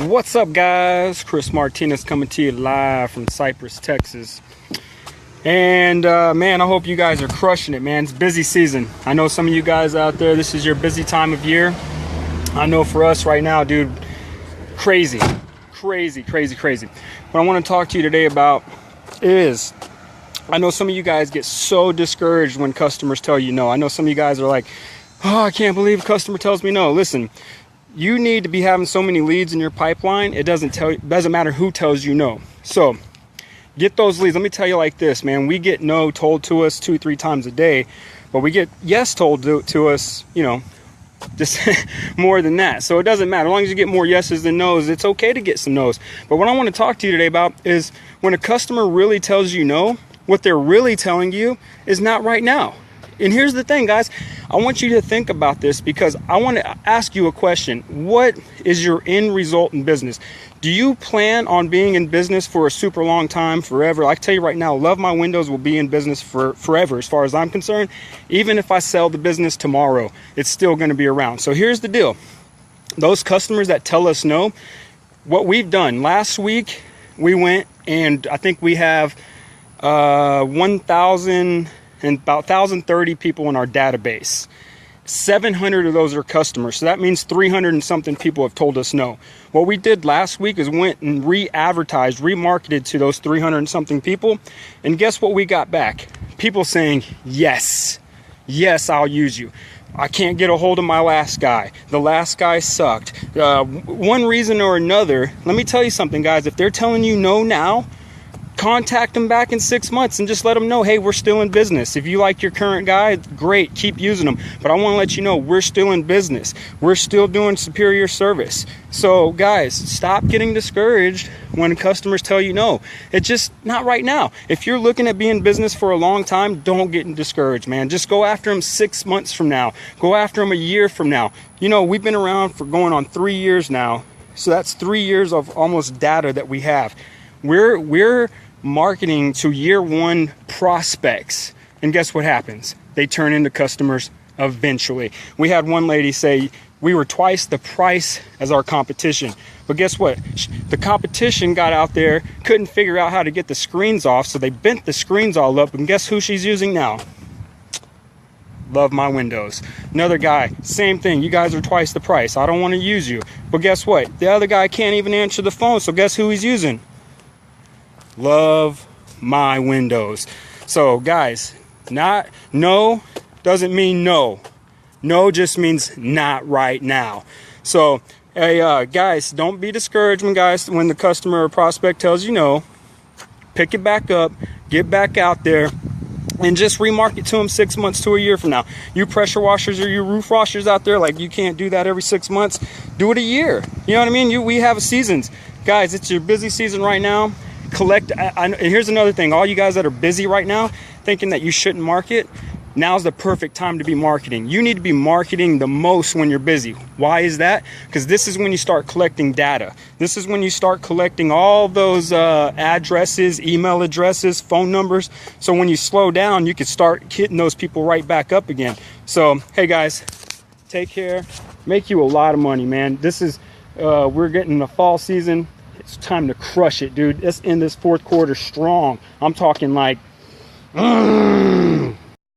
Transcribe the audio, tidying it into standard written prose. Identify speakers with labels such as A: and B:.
A: What's up, guys? Chris Martinez coming to you live from Cypress, Texas. And man, I hope you guys are crushing it, man. It's busy season. I know some of you guys out there, this is your busy time of year. I know for us right now, dude, crazy. What I want to talk to you today about is, I know some of you guys get so discouraged when customers tell you no. I know some of you guys are like, oh, I can't believe a customer tells me no. Listen, you need to be having so many leads in your pipeline. It doesn't matter who tells you no. So get those leads. Let me tell you like this, man. We get no told to us 2-3 times a day, but we get yes told to us, you know, just more than that. So it doesn't matter. As long as you get more yeses than nos, it's okay to get some nos. But what I want to talk to you today about is when a customer really tells you no, what they're really telling you is not right now. And here's the thing, guys. I want you to think about this because I want to ask you a question. What is your end result in business? Do you plan on being in business for a super long time, forever? I can tell you right now, Love My Windows will be in business for forever as far as I'm concerned. Even if I sell the business tomorrow, it's still going to be around. So here's the deal. Those customers that tell us no, what we've done, last week we went and I think we have 1,030 people in our database. 700 of those are customers. So that means 300 and something people have told us no. What we did last week is went and re-advertised, remarketed to those 300 and something people. And guess what we got back? People saying, yes, I'll use you. I can't get a hold of my last guy. The last guy sucked. One reason or another, let me tell you something, guys. If they're telling you no now, contact them back in 6 months and just let them know, hey, we're still in business. If you like your current guy, great, keep using them. But I want to let you know we're still in business. We're still doing superior service. So guys, stop getting discouraged when customers tell you no. It's just not right now. If you're looking at being in business for a long time, don't get discouraged, man. Just go after them 6 months from now. Go after them a year from now. You know, we've been around for going on 3 years now. So that's 3 years of almost data that we have. We're marketing to year one prospects, and guess what happens? They turn into customers eventually. We had one lady say we were twice the price as our competition, but guess what? The competition got out there, couldn't figure out how to get the screens off, so they bent the screens all up, and guess who she's using now? Love My Windows. Another guy, same thing. You guys are twice the price. I don't want to use you. But guess what? The other guy can't even answer the phone, so guess who he's using? Love My Windows. So guys, no doesn't mean no. No just means not right now. So hey, guys, don't be discouraged when the customer or prospect tells you no. Pick it back up, get back out there, and just remarket to them 6 months to a year from now. You pressure washers or you roof washers out there, like you can't do that every 6 months. Do it a year. You know what I mean? We have seasons. Guys, it's your busy season right now. Collect, and here's another thing. All you guys that are busy right now, thinking that you shouldn't market, now's the perfect time to be marketing. You need to be marketing the most when you're busy. Why is that? Because this is when you start collecting data. This is when you start collecting all those addresses, email addresses, phone numbers. So when you slow down, you can start hitting those people right back up again. So, hey guys, take care. Make you a lot of money, man. This is, we're getting the fall season. It's time to crush it, dude. Let's end this fourth quarter strong. I'm talking like,